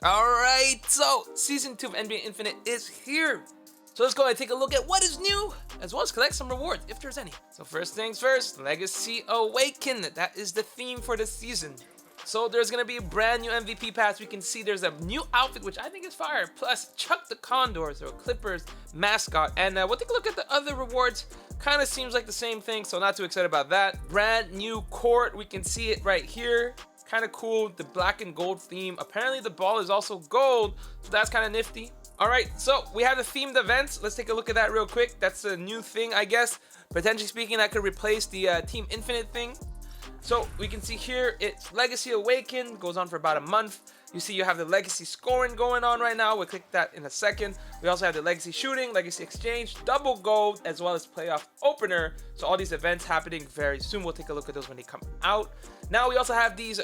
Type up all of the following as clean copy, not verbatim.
Alright, so Season 2 of NBA Infinite is here. So let's go ahead and take a look at what is new, as well as collect some rewards, if there's any. So first things first, Legacy Awaken. That is the theme for this season. So there's going to be a brand new MVP pass. We can see there's a new outfit, which I think is fire. Plus, Chuck the Condor, so Clippers mascot. And we'll take a look at the other rewards. Kind of seems like the same thing, so not too excited about that. Brand new court. We can see it right here. Kind of cool, the black and gold theme. Apparently the ball is also gold, so that's kind of nifty. All right, so we have the themed events. Let's take a look at that real quick. That's a new thing, I guess. Potentially speaking, that could replace the Team Infinite thing. So we can see here, it's Legacy Awaken, goes on for about a month. You see you have the Legacy Scoring going on right now. We'll click that in a second. We also have the Legacy Shooting, Legacy Exchange, Double Gold, as well as Playoff Opener. So all these events happening very soon. We'll take a look at those when they come out. Now we also have these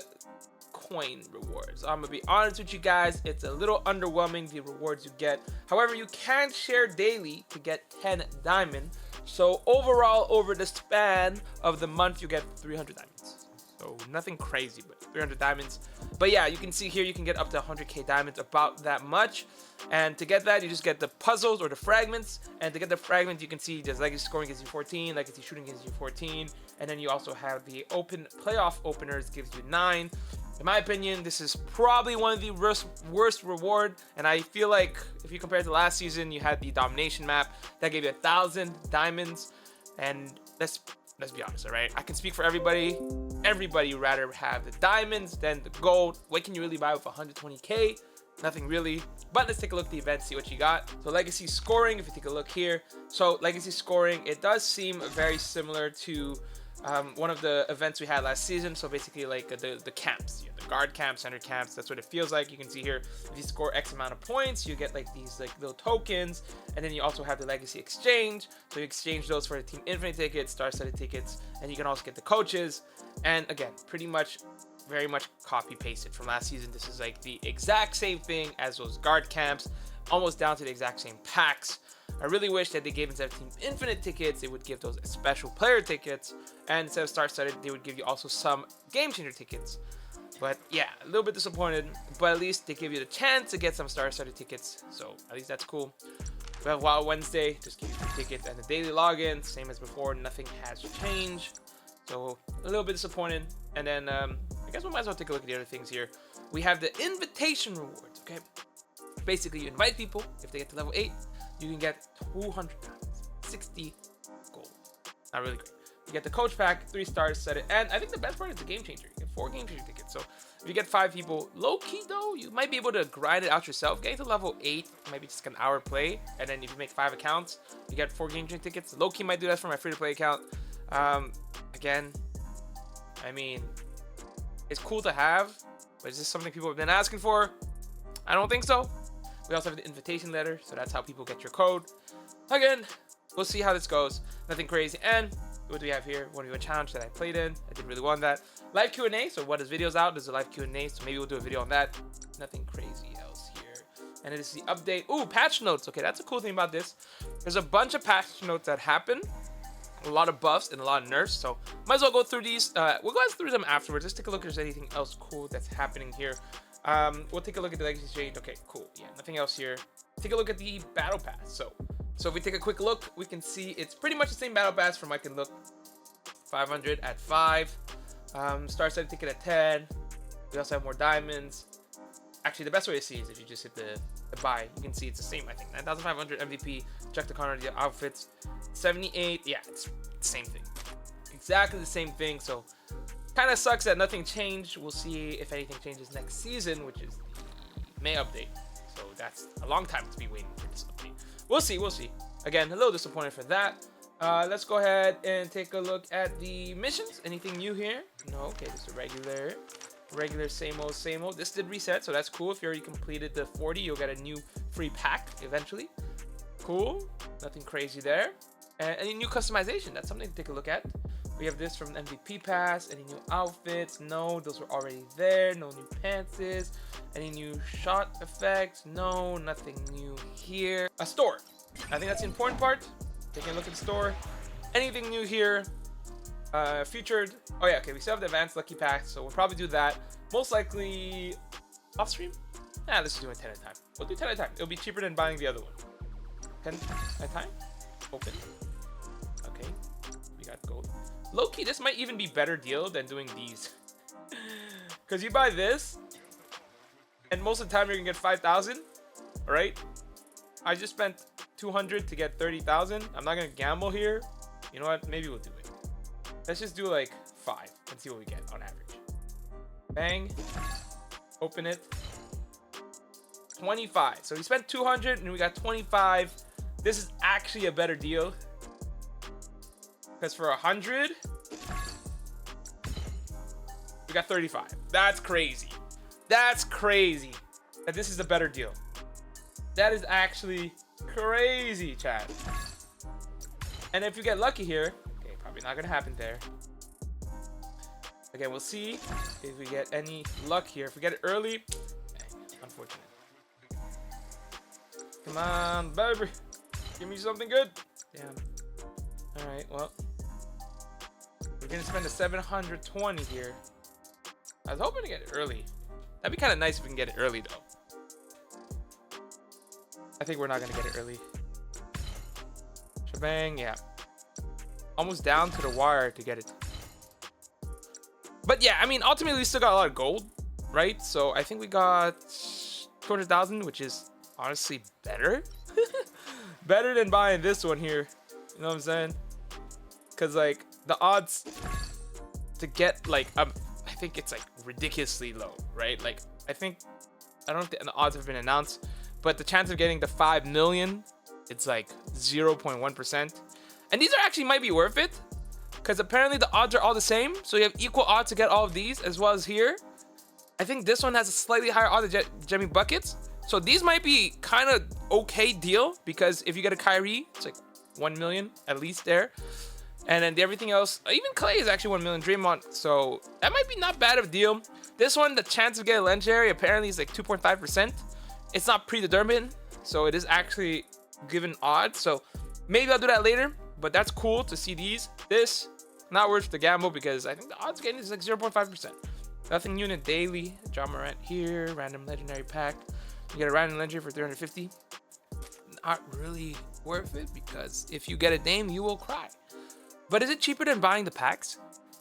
coin rewards. I'm gonna be honest with you guys, it's a little underwhelming, the rewards you get. However, you can share daily to get 10 diamond. So overall, over the span of the month, you get 300 diamonds. So nothing crazy, but 300 diamonds. But yeah, you can see here you can get up to 100k diamonds, about that much. And to get that, you just get the puzzles or the fragments. And to get the fragments, you can see just Legacy Scoring gives you 14, Legacy Shooting gives you 14, and then you also have the open playoff openers gives you 9. In my opinion, this is probably one of the worst reward, and I feel like if you compare it to last season, you had the domination map that gave you 1,000 diamonds, and let's be honest, all right? I can speak for everybody. Everybody would rather have the diamonds than the gold. What can you really buy with 120k? Nothing really. But let's take a look at the event, see what you got. So Legacy Scoring, if you take a look here. So Legacy Scoring, it does seem very similar to one of the events we had last season. So basically like the camps, the guard camps, center camps, that's what it feels like. You can see here, if you score X amount of points, you get like these like little tokens. And then you also have the Legacy Exchange. So you exchange those for the Team Infinite tickets, star-studded tickets, and you can also get the coaches. And again, pretty much very much copy pasted from last season. This is like the exact same thing as those guard camps, almost down to the exact same packs. I really wish that they gave, instead of Team Infinite tickets, they would give those special player tickets, and instead of star-studded, they would give you also some game changer tickets. But yeah, a little bit disappointed, but at least they give you the chance to get some star-studded tickets, so at least that's cool. We have Wild Wednesday, just give you free tickets, and the daily login, same as before, nothing has changed. So a little bit disappointed. And then I guess we might as well take a look at the other things here. We have the invitation rewards, okay? Basically, you invite people. If they get to level 8, you can get 200 diamonds, 60 gold. Not really great. You get the coach pack, 3 stars, set it. And I think the best part is the game changer. You get 4 game changer tickets. So if you get 5 people, low key though, you might be able to grind it out yourself. Getting to level 8, maybe just an hour play. And then if you make 5 accounts, you get 4 game changer tickets. Low key might do that for my free to play account. Again, I mean, it's cool to have, but is this something people have been asking for? I don't think so. We also have the invitation letter, so that's how people get your code. Again, we'll see how this goes. Nothing crazy. And what do we have here? 1v1 challenge that I played in. I didn't really want that. Live Q&A, so what is videos out? There's a live Q&A, so maybe we'll do a video on that. Nothing crazy else here. And this is the update. Ooh, patch notes. Okay, that's a cool thing about this. There's a bunch of patch notes that happen. A lot of buffs and a lot of nerfs, so might as well go through these. We'll go through them afterwards. Let's take a look if there's anything else cool that's happening here. We'll take a look at the Legacy Exchange. Okay, cool. Yeah, nothing else here. Take a look at the battle pass. So if we take a quick look, we can see it's pretty much the same battle pass from I can look 500 at 5, star-studded ticket at 10. We also have more diamonds. Actually, the best way to see is if you just hit the buy. You can see it's the same, I think. 9,500 MVP. Check the corner of the outfits. 78. Yeah, it's the same thing. Exactly the same thing. So, kind of sucks that nothing changed. We'll see if anything changes next season, which is the May update. So, that's a long time to be waiting for this update. We'll see. We'll see. Again, a little disappointed for that. Let's go ahead and take a look at the missions. Anything new here? No. Okay, just a regular same old. This did reset, so that's cool. If you already completed the 40, you'll get a new free pack eventually. Cool. Nothing crazy there. And any new customization, that's something to take a look at. We have this from the MVP pass. Any new outfits? No, those were already there. No new pantses. Any new shot effects? No, nothing new here. A store. I think that's the important part. Taking a look at the store. Anything new here? Featured. Oh yeah, okay, we still have the advanced lucky pack, so we'll probably do that most likely off stream. Let's do it 10 at a time. We'll do 10 at a time. It'll be cheaper than buying the other one. 10 at a time. Open. Okay. We got gold. Low-key, this might even be better deal than doing these. Because you buy this, and most of the time you're going to get 5,000. Right? I just spent 200 to get 30,000. I'm not going to gamble here. You know what? Maybe we'll do it. Let's just do like 5 and see what we get on average. Bang. Open it. 25. So we spent 200 and we got 25. This is actually a better deal. Because for 100, we got 35. That's crazy. That's crazy. That this is a better deal. That is actually crazy, chat. And if you get lucky here, okay, probably not gonna happen there. Again, we'll see if we get any luck here. If we get it early, unfortunate. Come on, baby. Give me something good. Damn. All right, well. We're going to spend a 720 here. I was hoping to get it early. That'd be kind of nice if we can get it early, though. I think we're not going to get it early. Shebang, yeah. Almost down to the wire to get it. But yeah, I mean, ultimately, we still got a lot of gold, right? So I think we got 200,000, which is honestly better. Better than buying this one here. You know what I'm saying? Because, like, the odds to get, like, I think it's, like, ridiculously low, right? Like, I don't think the odds have been announced, but the chance of getting the 5 million, it's, like, 0.1%. And these are actually might be worth it. Because apparently the odds are all the same. So you have equal odds to get all of these as well as here. I think this one has a slightly higher odds to get Jemmy buckets. So these might be kind of okay deal. Because if you get a Kyrie, it's like 1 million at least there. And then everything else, even Clay is actually 1 million. Draymond. So that might be not bad of a deal. This one, the chance of getting legendary apparently is like 2.5%. It's not predetermined. So it is actually given odds. So maybe I'll do that later. But that's cool to see these. This, not worth the gamble because I think the odds getting is like 0.5%. Nothing new in a daily. John Morant here. Random legendary pack. You get a random legendary for 350. Not really worth it because if you get a Dame, you will cry. But is it cheaper than buying the packs?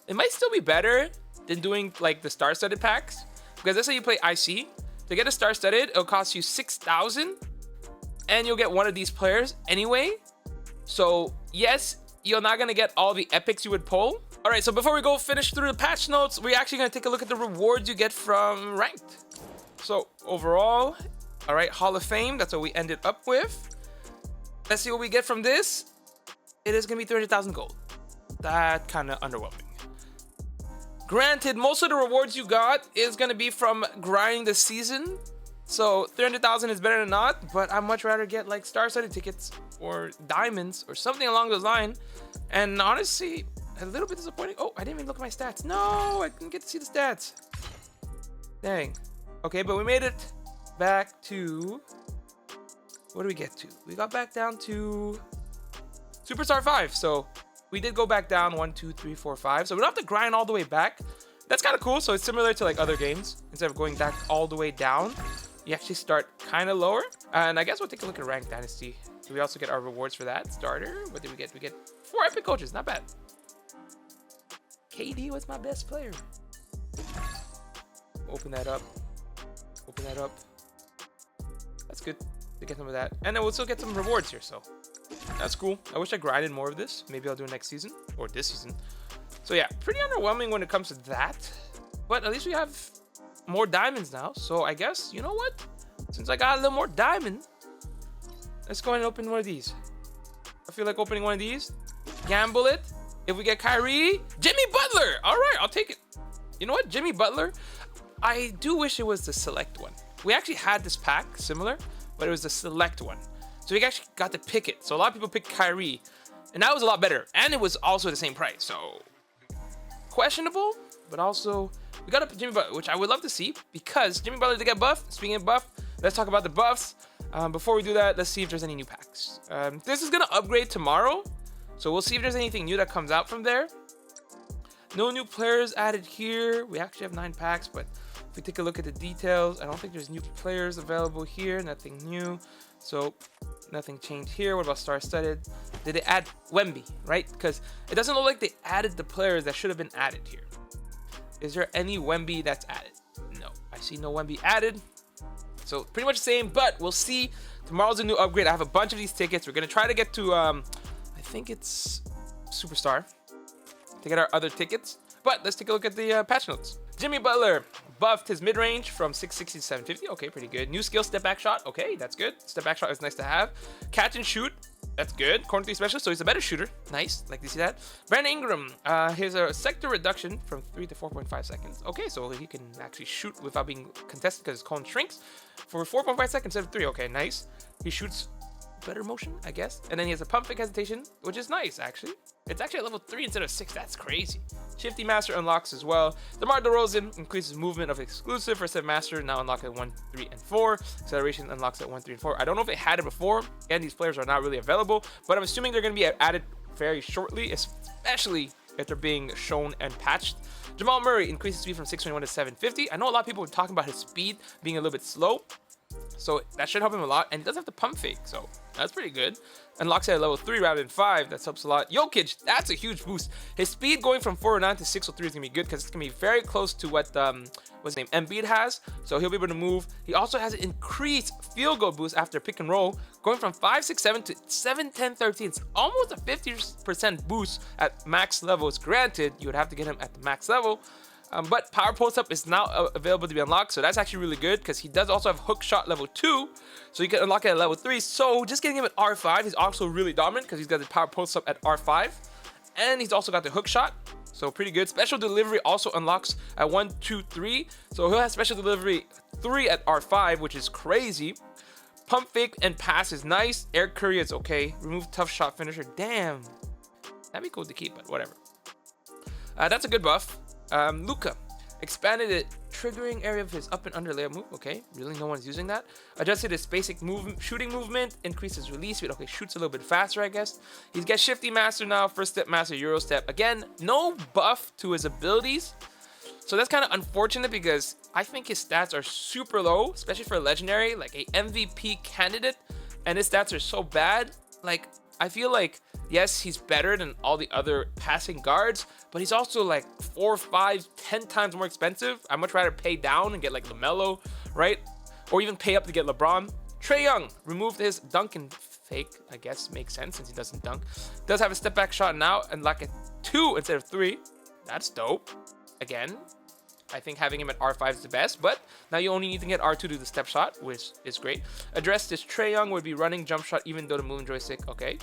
It might still be better than doing like the star-studded packs. Because let's say you play IC. To get a star-studded, it'll cost you 6,000. And you'll get one of these players anyway. So yes, you're not gonna get all the epics you would pull. All right, so before we go finish through the patch notes, we're actually gonna take a look at the rewards you get from ranked. So overall, all right, Hall of Fame, that's what we ended up with. Let's see what we get from this. It is gonna be 300,000 gold. That kind of underwhelming. Granted, most of the rewards you got is gonna be from grinding the season. So 300,000 is better than not, but I'd much rather get like star-studded tickets or diamonds or something along those lines. And honestly, a little bit disappointing. Oh, I didn't even look at my stats. No, I didn't get to see the stats. Dang. Okay, but we made it back to, what do we get to? We got back down to Superstar 5. So we did go back down 1, 2, 3, 4, 5. So we don't have to grind all the way back. That's kind of cool. So it's similar to like other games. Instead of going back all the way down, you actually start kind of lower. And I guess we'll take a look at Ranked Dynasty. So we also get our rewards for that. Starter. What did we get? We get 4 epic coaches. Not bad. KD was my best player. Open that up. Open that up. That's good to get some of that. And then we'll still get some rewards here. So that's cool. I wish I grinded more of this. Maybe I'll do it next season or this season. So yeah, pretty underwhelming when it comes to that. But at least we have more diamonds now. So I guess, you know what? Since I got a little more diamond, let's go ahead and open one of these. I feel like opening one of these. Gamble it. If we get Kyrie, Jimmy Butler. All right, I'll take it. You know what? Jimmy Butler. I do wish it was the select one. We actually had this pack similar, but it was the select one. So we actually got to pick it. So a lot of people picked Kyrie, and that was a lot better. And it was also the same price. So questionable, but also we got a Jimmy Butler, which I would love to see because Jimmy Butler did get buffed. Speaking of buff, let's talk about the buffs. Before we do that, let's see if there's any new packs. This is gonna upgrade tomorrow, so we'll see if there's anything new that comes out from there. No new players added here. We actually have 9 packs, but If we take a look at the details, I don't think there's new players available here. Nothing new. So nothing changed here. What about star-studded? Did they add Wemby, right? Because it doesn't look like they added the players that should have been added here. Is there any Wemby that's added? No, I see no Wemby added. So pretty much the same, but we'll see. Tomorrow's a new upgrade. I have a bunch of these tickets. We're going to try to get to, I think it's Superstar to get our other tickets. But let's take a look at the patch notes. Jimmy Butler buffed his mid-range from 660 to 750. Okay, pretty good. New skill, step back shot. Okay, that's good. Step back shot is nice to have. Catch and shoot. That's good. Corner 3 specialist, so he's a better shooter. Nice. Like to see that. Brandon Ingram, here's a sector reduction from 3 to 4.5 seconds. Okay, so he can actually shoot without being contested because his cone shrinks for 4.5 seconds instead of 3. Okay, nice. He shoots better motion, I guess. And then he has a pump fake hesitation, which is nice, actually. It's actually at level 3 instead of 6. That's crazy. Shifty Master unlocks as well. DeMar DeRozan increases movement of exclusive for 7 Master, now unlocked at 1, 3, and 4. Acceleration unlocks at 1, 3, and 4. I don't know if they had it before. Again, these players are not really available, but I'm assuming they're going to be added very shortly, especially if they're being shown and patched. Jamal Murray increases speed from 621 to 750. I know a lot of people were talking about his speed being a little bit slow, so that should help him a lot. And he does have the pump fake, so that's pretty good. Unlocks at level 3 rather than 5. That helps a lot. Jokic, that's a huge boost. His speed going from 409 to 603 is going to be good because it's going to be very close to what what's his name, Embiid has. So he'll be able to move. He also has an increased field goal boost after pick and roll, going from 5-6-7 to 7-10-13. It's almost a 50% boost at max levels. Granted, you would have to get him at the max level. But power post up is now available to be unlocked, so that's actually really good because he does also have hook shot level 2, so you can unlock it at level 3. So just getting him at R5, he's also really dominant because he's got the power post up at R5, and he's also got the hook shot, so pretty good. Special delivery also unlocks at 1, 2, 3, so he'll have special delivery 3 at R5, which is crazy. Pump fake and pass is nice. Air Curry is okay. Remove tough shot finisher. Damn, that'd be cool to keep, but whatever. That's a good buff. Luka expanded the triggering area of his up and under layup move. Okay, really no one's using that. Adjusted his basic shooting movement, increases release speed. Okay, shoots a little bit faster, I guess. He's got Shifty Master now, first step master, Euro step. Again, no buff to his abilities, so that's kind of unfortunate because I think his stats are super low, especially for a legendary, like a MVP candidate, and his stats are so bad. Like, I feel like, yes, he's better than all the other passing guards, but he's also like 4, 5, 10 times more expensive. I'd much rather pay down and get like LaMelo, right? Or even pay up to get LeBron. Trae Young removed his dunk and fake. I guess makes sense since he doesn't dunk. Does have a step back shot now and like a 2 instead of 3. That's dope. Again, I think having him at R5 is the best, but now you only need to get R2 to do the step shot, which is great. Address this, Trae Young would be running jump shot even though the moving joystick. Okay,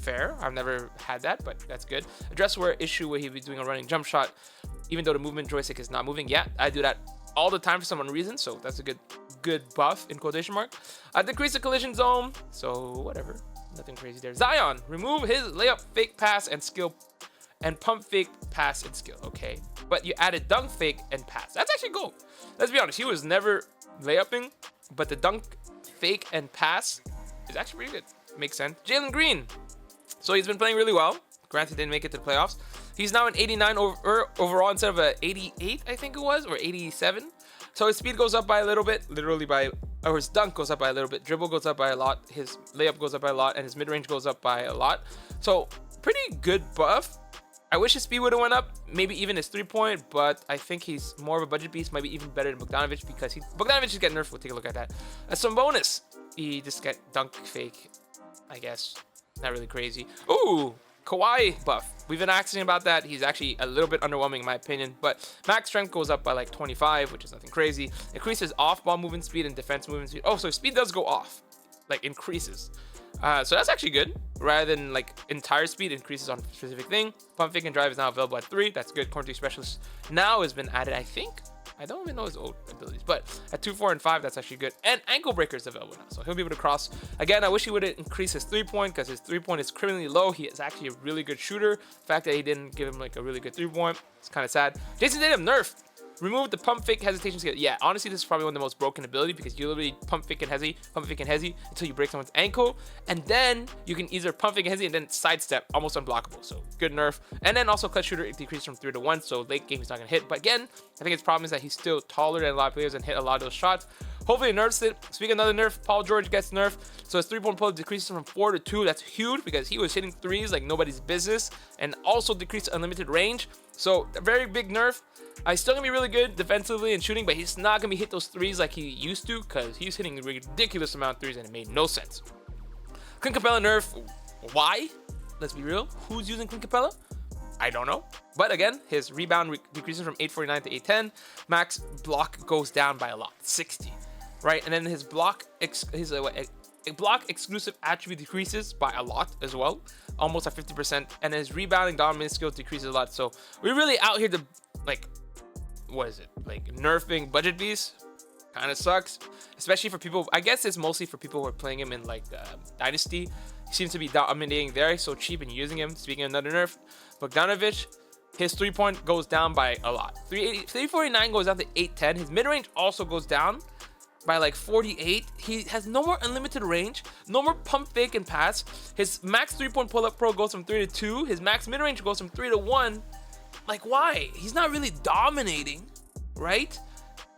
fair. I've never had that, but that's good. Address where issue where he'd be doing a running jump shot even though the movement joystick is not moving. Yeah, I do that all the time for some reason, so that's a good buff in quotation mark. Decrease the collision zone, so whatever, nothing crazy there. Zion, remove his layup fake pass and skill and pump fake pass and skill. Okay, but you added dunk fake and pass. That's actually cool. Let's be honest, he was never layupping, but the dunk fake and pass is actually pretty good. Makes sense. Jalen Green, so he's been playing really well. Granted, didn't make it to the playoffs. He's now an 89 overall instead of a 88, I think it was, or 87. So his speed goes up by a little bit, literally by, or his dunk goes up by a little bit, dribble goes up by a lot, his layup goes up by a lot, and his mid-range goes up by a lot. So pretty good buff. I wish his speed would have went up, maybe even his 3-point, but I think he's more of a budget beast, might be even better than Bogdanovic because Bogdanovic is getting nerfed. We'll take a look at that. As some bonus, he just got dunk fake, I guess. Not really crazy. Ooh, Kawhi buff. We've been asking about that. He's actually a little bit underwhelming in my opinion, but max strength goes up by like 25, which is nothing crazy. Increases off-ball movement speed and defense movement speed. Oh, so speed does go off, like increases. So that's actually good. Rather than like entire speed increases on a specific thing. Pump fake and drive is now available at 3. That's good. Corner 3 specialist now has been added, I think. I don't even know his old abilities, but at 2, 4, and 5, that's actually good. And ankle breaker is available now, so he'll be able to cross. Again, I wish he would increase his 3-point because his 3-point is criminally low. He is actually a really good shooter. The fact that he didn't give him like a really good 3-point, it's kind of sad. Jason Tatum nerfed. Remove the pump fake hesitation skill. Yeah, honestly, this is probably one of the most broken ability because you literally pump fake and hezi until you break someone's ankle, and then you can either pump fake and hezi and then sidestep, almost unblockable. So good nerf. And then also clutch shooter, it decreases from 3 to 1, so late game he's not gonna hit. But again, I think his problem is that he's still taller than a lot of players and hit a lot of those shots. Hopefully it nerfs it. Speaking of another nerf, Paul George gets nerfed. So his 3-point pull decreases from 4 to 2. That's huge because he was hitting threes like nobody's business, and also decreased unlimited range. So a very big nerf. He's still gonna be really good defensively and shooting, but he's not gonna be hit those threes like he used to because he's hitting a ridiculous amount of threes and it made no sense. Clint Capella nerf. Why? Let's be real. Who's using Clint Capella? I don't know. But again, his rebound decreases from 849 to 810. Max block goes down by a lot, 60. Right, and then his block exclusive attribute decreases by a lot as well, almost at 50%, and his rebounding dominant skill decreases a lot. So we're really out here to like, what is it, like nerfing budget beasts? Kind of sucks, especially for people. I guess it's mostly for people who are playing him in like Dynasty. He seems to be dominating there, so cheap and using him. Speaking of another nerf, Bogdanovic, his 3-point goes down by a lot. 349 goes down to 810. His mid-range also goes down by like 48. He has no more unlimited range, no more pump fake and pass. His max 3-point pull-up pro goes from 3 to 2. His max mid-range goes from 3 to 1. Like, why? He's not really dominating, right?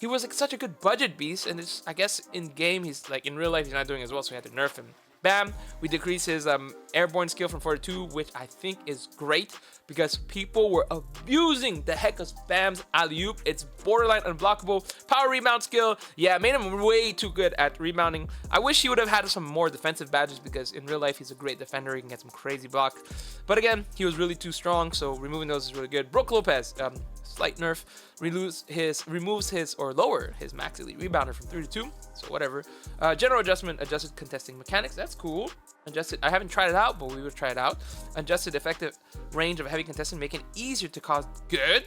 He was like such a good budget beast, and it's, I guess in game he's like, in real life he's not doing as well, so we had to nerf him. Bam, we decrease his airborne skill from 4 to 2, which I think is great because people were abusing the heck of Bam's alley-oop. It's borderline unblockable. Power rebound skill, yeah, made him way too good at rebounding. I wish he would have had some more defensive badges because in real life he's a great defender. He can get some crazy blocks. But again, he was really too strong, so removing those is really good. Brook Lopez, slight nerf, removes his max elite rebounder from 3 to 2, so whatever. General adjustment, adjusted contesting mechanics, that's cool. Adjusted, I haven't tried it out, but we would try it out. Adjusted effective range of heavy contestant, making it easier to cause good.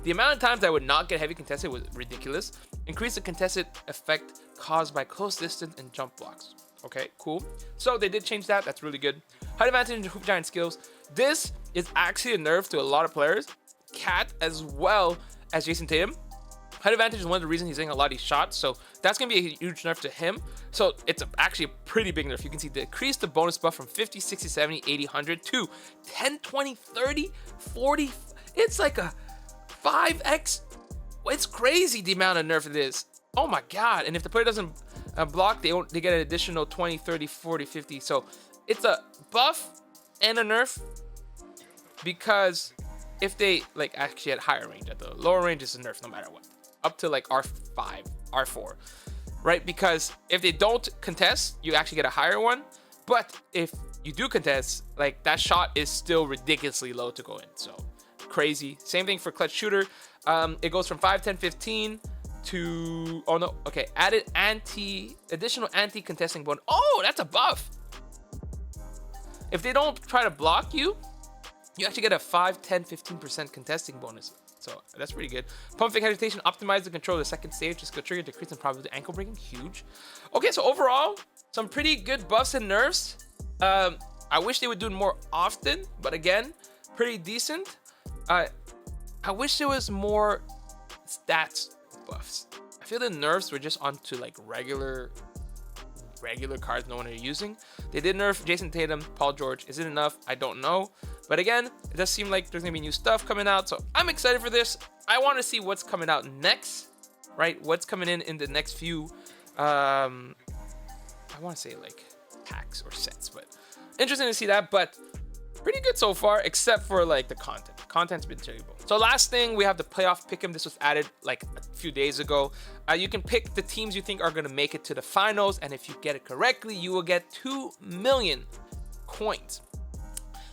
The amount of times I would not get heavy contested was ridiculous. Increase the contested effect caused by close distance and jump blocks. Okay, cool. So they did change that, that's really good. Height advantage and hoop giant skills. This is actually a nerf to a lot of players. Cat as well as Jason Tatum. Height advantage is one of the reasons he's getting a lot of these shots, so that's going to be a huge nerf to him. So it's actually a pretty big nerf. You can see decrease the bonus buff from 50, 60, 70, 80, 100 to 10, 20, 30, 40. It's like a 5x. It's crazy the amount of nerf it is. Oh my god. And if the player doesn't block, they get an additional 20, 30, 40, 50. So it's a buff and a nerf because if they like actually at higher range, at the lower range is a nerf no matter what, up to like R5, R4, right? Because if they don't contest, you actually get a higher one, but if you do contest, like that shot is still ridiculously low to go in. So crazy. Same thing for clutch shooter. It goes from 5, 10, 15 to, oh no, okay, added additional anti-contesting bonus. Oh, that's a buff. If they don't try to block you, you actually get a 5, 10, 15% contesting bonus. So that's pretty good. Pump fake hesitation, optimize the control of the second stage. Just go trigger, decrease in probability ankle breaking. Huge. Okay, so overall, some pretty good buffs and nerfs. I wish they would do it more often, but again, pretty decent. I wish there was more stats buffs. I feel the nerfs were just onto like regular cards no one is using. They did nerf Jason Tatum, Paul George. Is it enough? I don't know. But again, it does seem like there's gonna be new stuff coming out, so I'm excited for this. I want to see what's coming out next, right? What's coming in the next few, I want to say like packs or sets, but interesting to see that. But pretty good so far, except for like the content. The content's been terrible. So last thing, we have the playoff pick'em. This was added like a few days ago. You can pick the teams you think are gonna make it to the finals, and if you get it correctly, you will get 2 million coins.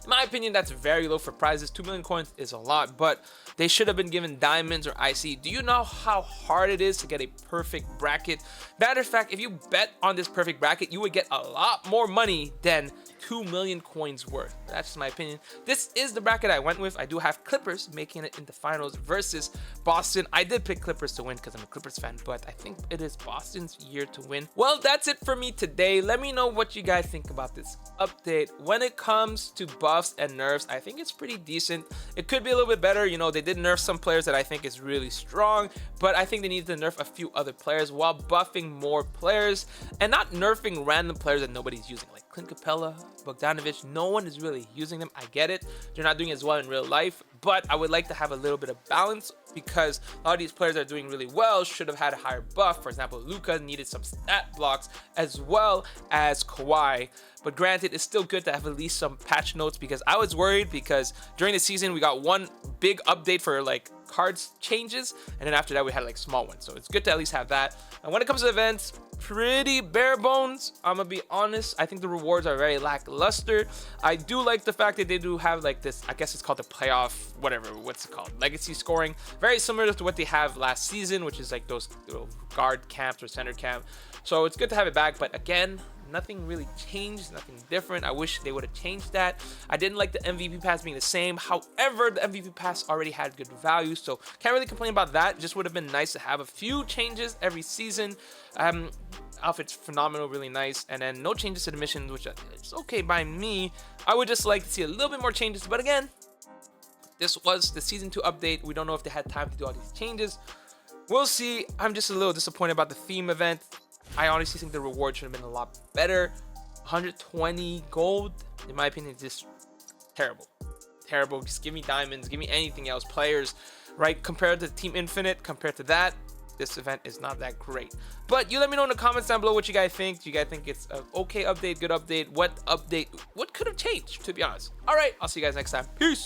In my opinion, that's very low for prizes. 2 million coins is a lot, but they should have been given diamonds or IC. Do you know how hard it is to get a perfect bracket? Matter of fact, if you bet on this perfect bracket, you would get a lot more money than 2 million coins worth. That's just my opinion. This is the bracket I went with. I do have Clippers making it in the finals versus Boston. I did pick Clippers to win because I'm a Clippers fan, but I think it is Boston's year to win. Well, that's it for me today. Let me know what you guys think about this update when it comes to Boston. buffs and nerfs, I think it's pretty decent. It could be a little bit better. You know, they did nerf some players that I think is really strong, but I think they need to nerf a few other players while buffing more players and not nerfing random players that nobody's using, like Clint Capella, Bogdanovic. No one is really using them. I get it. They're not doing as well in real life, but I would like to have a little bit of balance because a lot of these players that are doing really well should have had a higher buff. For example, Luka needed some stat blocks as well as Kawhi. But granted, it's still good to have at least some patch notes because I was worried because during the season we got one big update for like cards changes, and then after that we had like small ones. So it's good to at least have that. And when it comes to events, pretty bare bones. I'm gonna be honest. I think the rewards are very lackluster. I do like the fact that they do have like this, I guess it's called the playoff, whatever, what's it called? Legacy scoring. Very similar to what they have last season, which is like those little guard camps or center camp. So it's good to have it back, but again, nothing really changed, nothing different. I wish they would have changed that. I didn't like the MVP pass being the same. However, the MVP pass already had good value, so can't really complain about that. Just would have been nice to have a few changes every season. Outfit's phenomenal, really nice, and then no changes to the missions, which is okay by me. I would just like to see a little bit more changes, but again, this was the season 2 update. We don't know if they had time to do all these changes. We'll see. I'm just a little disappointed about the theme event. I honestly think the reward should have been a lot better. 120 gold, in my opinion, is just terrible. Terrible. Just give me diamonds, give me anything else. Players, right? Compared to Team Infinite, compared to that, this event is not that great. But you let me know in the comments down below what you guys think. Do you guys think it's an okay update, good update? What could have changed, to be honest? All right, I'll see you guys next time. Peace.